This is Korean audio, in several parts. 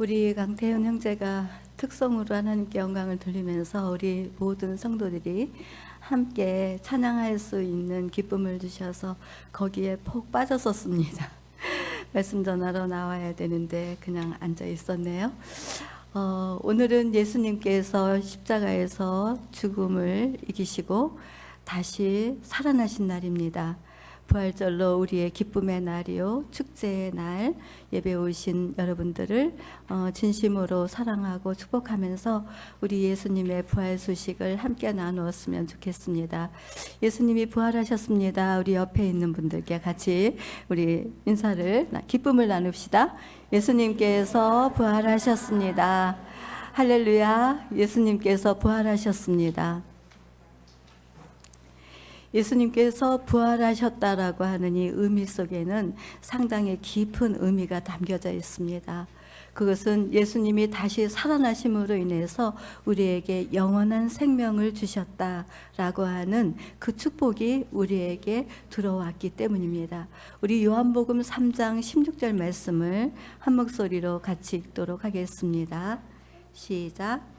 우리 강태현 형제가 특성으로 하나님께 영광을 돌리면서 우리 모든 성도들이 함께 찬양할 수 있는 기쁨을 주셔서 거기에 푹 빠졌었습니다. 말씀 전하러 나와야 되는데 그냥 앉아 있었네요. 오늘은 예수님께서 십자가에서 죽음을 이기시고 다시 살아나신 날입니다. 부활절로 우리의 기쁨의 날이요, 축제의 날, 예배 오신 여러분들을 진심으로 사랑하고 축복하면서 우리 예수님의 부활 소식을 함께 나누었으면 좋겠습니다. 예수님이 부활하셨습니다. 우리 옆에 있는 분들께 같이 우리 인사를, 기쁨을 나눕시다. 예수님께서 부활하셨습니다. 할렐루야. 예수님께서 부활하셨습니다. 예수님께서 부활하셨다라고 하는 이 의미 속에는 상당히 깊은 의미가 담겨져 있습니다. 그것은 예수님이 다시 살아나심으로 인해서 우리에게 영원한 생명을 주셨다라고 하는 그 축복이 우리에게 들어왔기 때문입니다. 우리 요한복음 3장 16절 말씀을 한 목소리로 같이 읽도록 하겠습니다. 시작.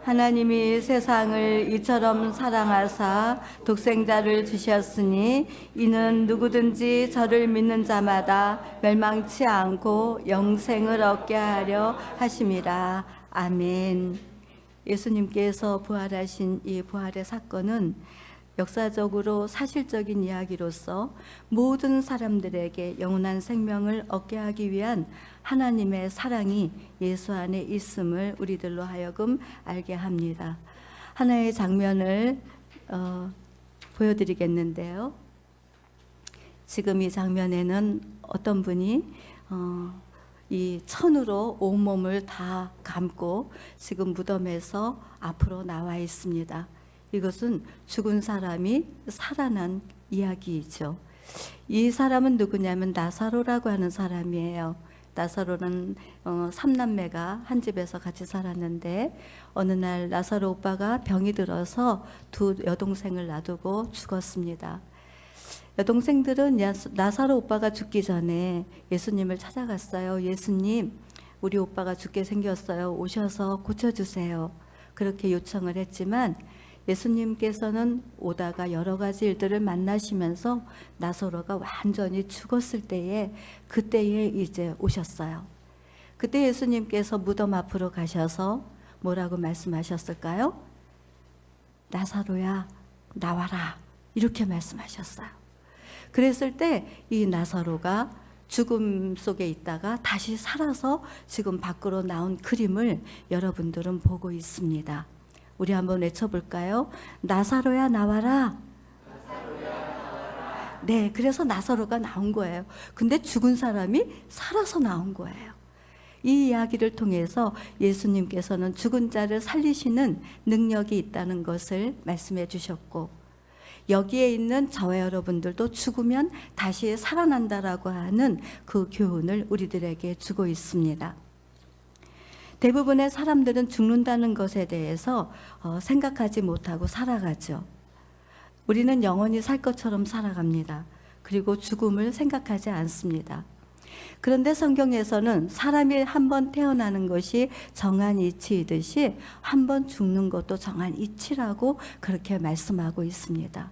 하나님이 세상을 이처럼 사랑하사 독생자를 주셨으니 이는 누구든지 저를 믿는 자마다 멸망치 않고 영생을 얻게 하려 하심이라. 아멘. 예수님께서 부활하신 이 부활의 사건은 역사적으로 사실적인 이야기로서 모든 사람들에게 영원한 생명을 얻게 하기 위한 하나님의 사랑이 예수 안에 있음을 우리들로 하여금 알게 합니다. 하나의 장면을 보여드리겠는데요. 지금 이 장면에는 어떤 분이 이 천으로 온몸을 다 감고 지금 무덤에서 앞으로 나와 있습니다. 이것은 죽은 사람이 살아난 이야기이죠. 이 사람은 누구냐면 나사로라고 하는 사람이에요. 나사로는 삼남매가 한 집에서 같이 살았는데 어느 날 나사로 오빠가 병이 들어서 두 여동생을 놔두고 죽었습니다. 여동생들은 나사로 오빠가 죽기 전에 예수님을 찾아갔어요. 예수님, 우리 오빠가 죽게 생겼어요. 오셔서 고쳐주세요. 그렇게 요청을 했지만 예수님께서는 오다가 여러 가지 일들을 만나시면서 나사로가 완전히 죽었을 때에 그때에 이제 오셨어요. 그때 예수님께서 무덤 앞으로 가셔서 뭐라고 말씀하셨을까요? 나사로야, 나와라. 이렇게 말씀하셨어요. 그랬을 때 이 나사로가 죽음 속에 있다가 다시 살아서 지금 밖으로 나온 그림을 여러분들은 보고 있습니다. 우리 한번 외쳐볼까요? 나사로야 나와라. 네, 그래서 나사로가 나온 거예요. 근데 죽은 사람이 살아서 나온 거예요. 이 이야기를 통해서 예수님께서는 죽은 자를 살리시는 능력이 있다는 것을 말씀해 주셨고, 여기에 있는 저와 여러분들도 죽으면 다시 살아난다라고 하는 그 교훈을 우리들에게 주고 있습니다. 대부분의 사람들은 죽는다는 것에 대해서 생각하지 못하고 살아가죠. 우리는 영원히 살 것처럼 살아갑니다. 그리고 죽음을 생각하지 않습니다. 그런데 성경에서는 사람이 한 번 태어나는 것이 정한 이치이듯이 한 번 죽는 것도 정한 이치라고 그렇게 말씀하고 있습니다.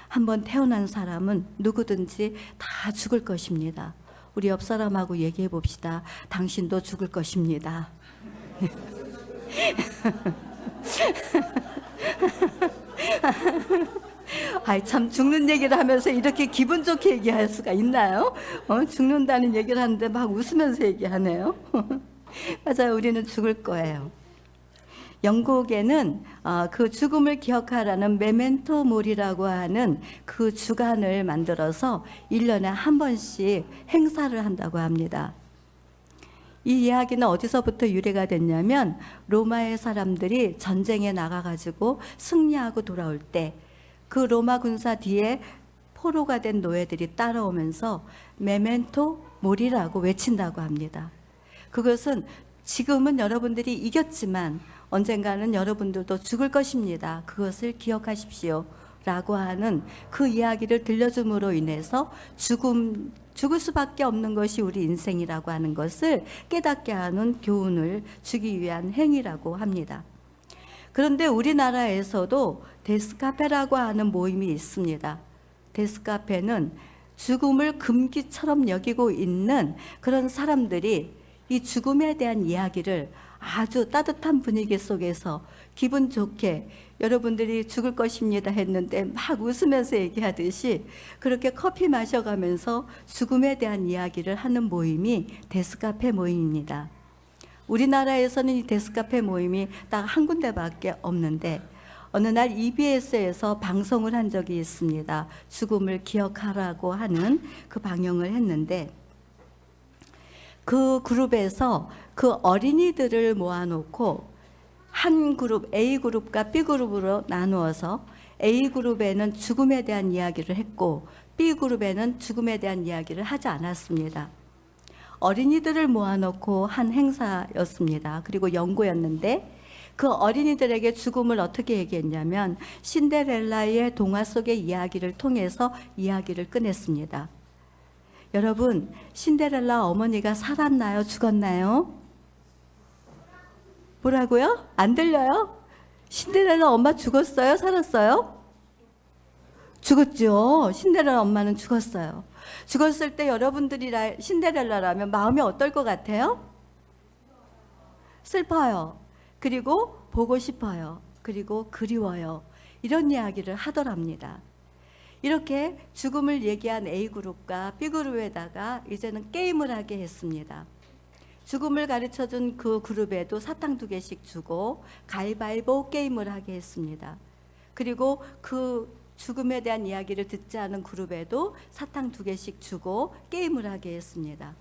한 번 태어난 사람은 누구든지 다 죽을 것입니다. 우리 옆 사람하고 얘기해 봅시다. 당신도 죽을 것입니다. 아이 참, 죽는 얘기를 하면서 이렇게 기분 좋게 얘기할 수가 있나요? 죽는다는 얘기를 하는데 막 웃으면서 얘기하네요. 맞아요. 우리는 죽을 거예요. 영국에는 그 죽음을 기억하라는 메멘토 모리라고 하는 그 주간을 만들어서 1년에 한 번씩 행사를 한다고 합니다. 이 이야기는 어디서부터 유래가 됐냐면 로마의 사람들이 전쟁에 나가가지고 승리하고 돌아올 때 그 로마 군사 뒤에 포로가 된 노예들이 따라오면서 메멘토 모리라고 외친다고 합니다. 그것은 지금은 여러분들이 이겼지만 언젠가는 여러분들도 죽을 것입니다. 그것을 기억하십시오. 라고 하는 그 이야기를 들려줌으로 인해서 죽을 수밖에 없는 것이 우리 인생이라고 하는 것을 깨닫게 하는 교훈을 주기 위한 행위라고 합니다. 그런데 우리나라에서도 데스카페라고 하는 모임이 있습니다. 데스카페는 죽음을 금기처럼 여기고 있는 그런 사람들이 이 죽음에 대한 이야기를 아주 따뜻한 분위기 속에서 기분 좋게 여러분들이 죽을 것입니다 했는데 막 웃으면서 얘기하듯이 그렇게 커피 마셔가면서 죽음에 대한 이야기를 하는 모임이 데스카페 모임입니다. 우리나라에서는 이 데스카페 모임이 딱 한 군데밖에 없는데 어느 날 EBS에서 방송을 한 적이 있습니다. 죽음을 기억하라고 하는 그 방영을 했는데 그 그룹에서 그 어린이들을 모아놓고 한 그룹 A그룹과 B그룹으로 나누어서 A그룹에는 죽음에 대한 이야기를 했고 B그룹에는 죽음에 대한 이야기를 하지 않았습니다. 어린이들을 모아놓고 한 행사였습니다. 그리고 연구였는데 그 어린이들에게 죽음을 어떻게 얘기했냐면 신데렐라의 동화 속의 이야기를 통해서 이야기를 꺼냈습니다. 여러분, 신데렐라 어머니가 살았나요? 죽었나요? 뭐라고요? 안 들려요? 신데렐라 엄마 죽었어요? 살았어요? 죽었죠. 신데렐라 엄마는 죽었어요. 죽었을 때 여러분들이 신데렐라라면 마음이 어떨 것 같아요? 슬퍼요. 그리고 보고 싶어요. 그리고 그리워요. 이런 이야기를 하더랍니다. 이렇게 죽음을 얘기한 A그룹과 B그룹에다가 이제는 게임을 하게 했습니다. 죽음을 가르쳐준 그 그룹에도 사탕 2개씩 주고 가위바위보 게임을 하게 했습니다. 그리고 그 죽음에 대한 이야기를 듣지 않은 그룹에도 사탕 2개씩 주고 게임을 하게 했습니다.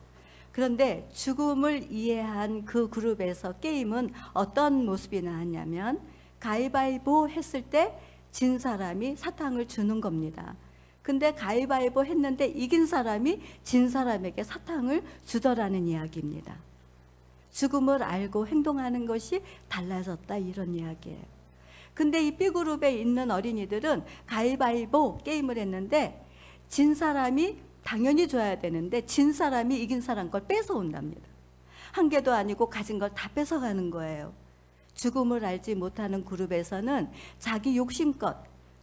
그런데 죽음을 이해한 그 그룹에서 게임은 어떤 모습이 나왔냐면 가위바위보 했을 때 진 사람이 사탕을 주는 겁니다. 근데 가위바위보 했는데 이긴 사람이 진 사람에게 사탕을 주더라는 이야기입니다. 죽음을 알고 행동하는 것이 달라졌다 이런 이야기예요. 근데 이 B그룹에 있는 어린이들은 가위바위보 게임을 했는데 진 사람이 당연히 줘야 되는데 진 사람이 이긴 사람 걸 뺏어온답니다. 한 개도 아니고 가진 걸 다 뺏어가는 거예요. 죽음을 알지 못하는 그룹에서는 자기 욕심껏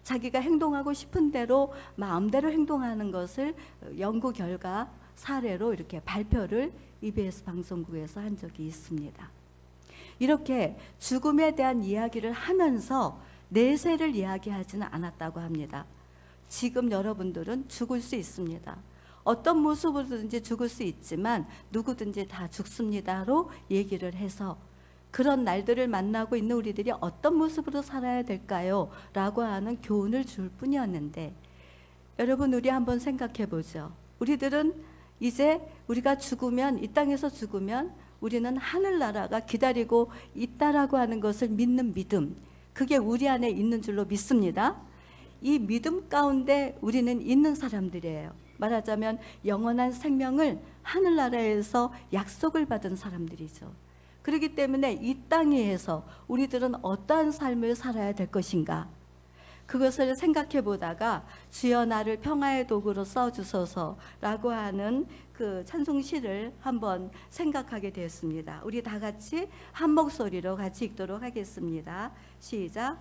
자기가 행동하고 싶은 대로 마음대로 행동하는 것을 연구 결과 사례로 이렇게 발표를 EBS 방송국에서 한 적이 있습니다. 이렇게 죽음에 대한 이야기를 하면서 내세를 이야기하지는 않았다고 합니다. 지금 여러분들은 죽을 수 있습니다. 어떤 모습으로든지 죽을 수 있지만 누구든지 다 죽습니다로 얘기를 해서 그런 날들을 만나고 있는 우리들이 어떤 모습으로 살아야 될까요? 라고 하는 교훈을 줄 뿐이었는데 여러분 우리 한번 생각해 보죠. 우리들은 이제 우리가 죽으면 이 땅에서 죽으면 우리는 하늘나라가 기다리고 있다라고 하는 것을 믿는 믿음 그게 우리 안에 있는 줄로 믿습니다. 이 믿음 가운데 우리는 있는 사람들이에요. 말하자면 영원한 생명을 하늘나라에서 약속을 받은 사람들이죠. 그렇기 때문에 이 땅에서 우리들은 어떠한 삶을 살아야 될 것인가 그것을 생각해 보다가 주여 나를 평화의 도구로 써주소서라고 하는 그 찬송시를 한번 생각하게 되었습니다. 우리 다 같이 한 목소리로 같이 읽도록 하겠습니다. 시작.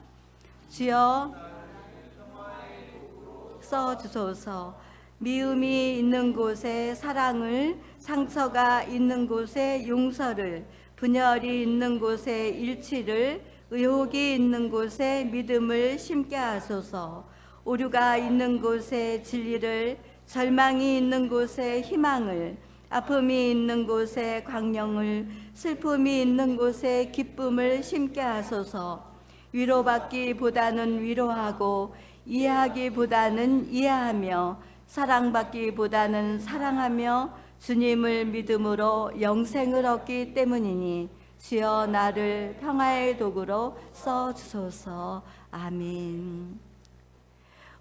주여 써주소서. 미움이 있는 곳에 사랑을, 상처가 있는 곳에 용서를, 분열이 있는 곳에 일치를, 의혹이 있는 곳에 믿음을 심게 하소서. 오류가 있는 곳에 진리를, 절망이 있는 곳에 희망을, 아픔이 있는 곳에 광명을, 슬픔이 있는 곳에 기쁨을 심게 하소서. 위로받기보다는 위로하고 이해하기보다는 이해하며 사랑받기보다는 사랑하며 주님을 믿음으로 영생을 얻기 때문이니 주여 나를 평화의 도구로 써주소서. 아멘.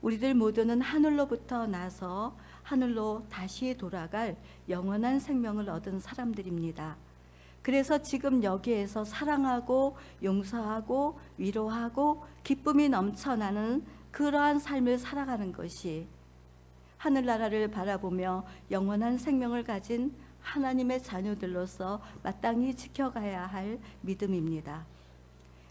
우리들 모두는 하늘로부터 나서 하늘로 다시 돌아갈 영원한 생명을 얻은 사람들입니다. 그래서 지금 여기에서 사랑하고 용서하고 위로하고 기쁨이 넘쳐나는 그러한 삶을 살아가는 것이 하늘나라를 바라보며 영원한 생명을 가진 하나님의 자녀들로서 마땅히 지켜가야 할 믿음입니다.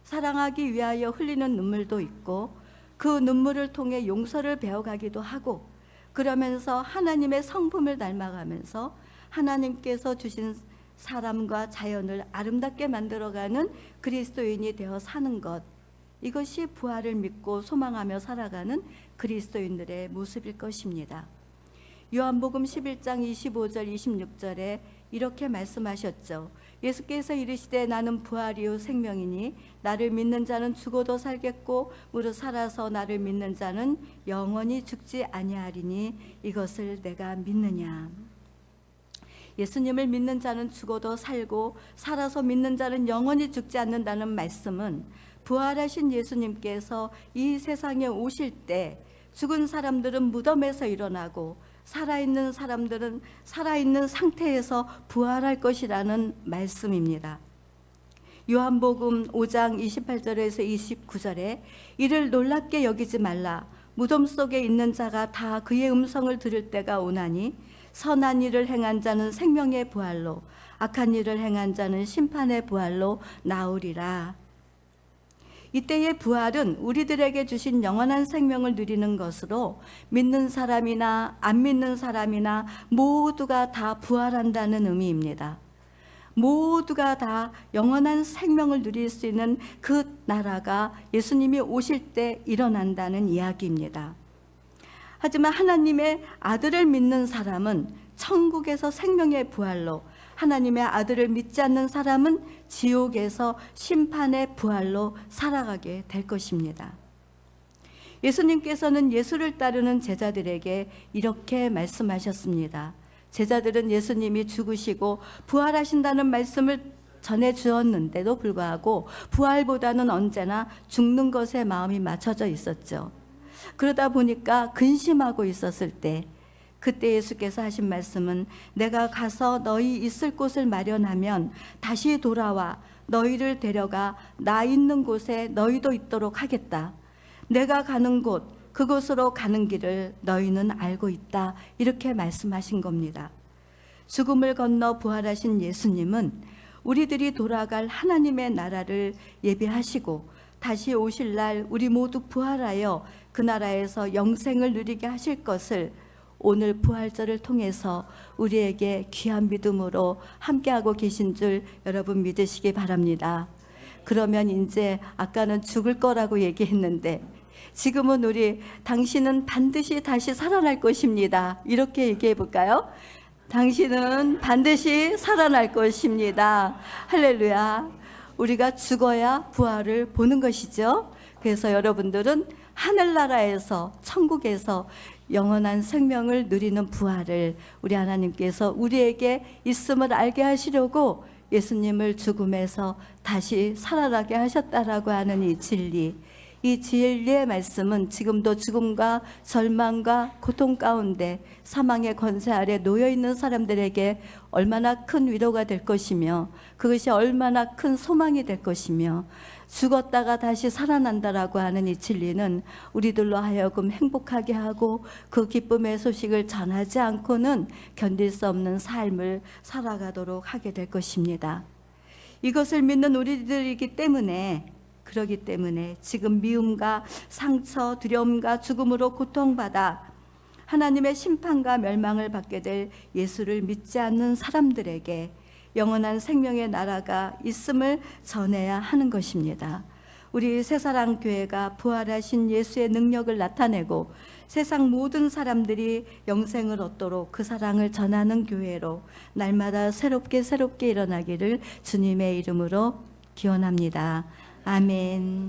사랑하기 위하여 흘리는 눈물도 있고 그 눈물을 통해 용서를 배워가기도 하고, 그러면서 하나님의 성품을 닮아가면서 하나님께서 주신 사람과 자연을 아름답게 만들어가는 그리스도인이 되어 사는 것, 이것이 부활을 믿고 소망하며 살아가는 그리스도인들의 모습일 것입니다. 요한복음 11장 25절 26절에 이렇게 말씀하셨죠. 예수께서 이르시되 나는 부활이요 생명이니 나를 믿는 자는 죽어도 살겠고 무릇 살아서 나를 믿는 자는 영원히 죽지 아니하리니 이것을 내가 믿느냐. 예수님을 믿는 자는 죽어도 살고 살아서 믿는 자는 영원히 죽지 않는다는 말씀은 부활하신 예수님께서 이 세상에 오실 때 죽은 사람들은 무덤에서 일어나고 살아있는 사람들은 살아있는 상태에서 부활할 것이라는 말씀입니다. 요한복음 5장 28절에서 29절에 이를 놀랍게 여기지 말라. 무덤 속에 있는 자가 다 그의 음성을 들을 때가 오나니 선한 일을 행한 자는 생명의 부활로 악한 일을 행한 자는 심판의 부활로 나오리라. 이때의 부활은 우리들에게 주신 영원한 생명을 누리는 것으로 믿는 사람이나 안 믿는 사람이나 모두가 다 부활한다는 의미입니다. 모두가 다 영원한 생명을 누릴 수 있는 그 나라가 예수님이 오실 때 일어난다는 이야기입니다. 하지만 하나님의 아들을 믿는 사람은 천국에서 생명의 부활로, 하나님의 아들을 믿지 않는 사람은 지옥에서 심판의 부활로 살아가게 될 것입니다. 예수님께서는 예수를 따르는 제자들에게 이렇게 말씀하셨습니다. 제자들은 예수님이 죽으시고 부활하신다는 말씀을 전해 주었는데도 불구하고 부활보다는 언제나 죽는 것에 마음이 맞춰져 있었죠. 그러다 보니까 근심하고 있었을 때, 그때 예수께서 하신 말씀은 내가 가서 너희 있을 곳을 마련하면 다시 돌아와 너희를 데려가 나 있는 곳에 너희도 있도록 하겠다. 내가 가는 곳, 그곳으로 가는 길을 너희는 알고 있다. 이렇게 말씀하신 겁니다. 죽음을 건너 부활하신 예수님은 우리들이 돌아갈 하나님의 나라를 예비하시고 다시 오실 날 우리 모두 부활하여 그 나라에서 영생을 누리게 하실 것을 오늘 부활절을 통해서 우리에게 귀한 믿음으로 함께하고 계신 줄 여러분 믿으시기 바랍니다. 그러면 이제 아까는 죽을 거라고 얘기했는데 지금은 우리 당신은 반드시 다시 살아날 것입니다. 이렇게 얘기해 볼까요? 당신은 반드시 살아날 것입니다. 할렐루야. 우리가 죽어야 부활을 보는 것이죠. 그래서 여러분들은 하늘나라에서, 천국에서 영원한 생명을 누리는 부활을 우리 하나님께서 우리에게 있음을 알게 하시려고 예수님을 죽음에서 다시 살아나게 하셨다라고 하는 이 진리, 이 진리의 말씀은 지금도 죽음과 절망과 고통 가운데 사망의 권세 아래 놓여 있는 사람들에게 얼마나 큰 위로가 될 것이며 그것이 얼마나 큰 소망이 될 것이며, 죽었다가 다시 살아난다라고 하는 이 진리는 우리들로 하여금 행복하게 하고 그 기쁨의 소식을 전하지 않고는 견딜 수 없는 삶을 살아가도록 하게 될 것입니다. 이것을 믿는 우리들이기 때문에, 그러기 때문에 지금 미움과 상처, 두려움과 죽음으로 고통받아 하나님의 심판과 멸망을 받게 될 예수를 믿지 않는 사람들에게 영원한 생명의 나라가 있음을 전해야 하는 것입니다. 우리 새사랑교회가 부활하신 예수의 능력을 나타내고 세상 모든 사람들이 영생을 얻도록 그 사랑을 전하는 교회로 날마다 새롭게 일어나기를 주님의 이름으로 기원합니다. 아멘.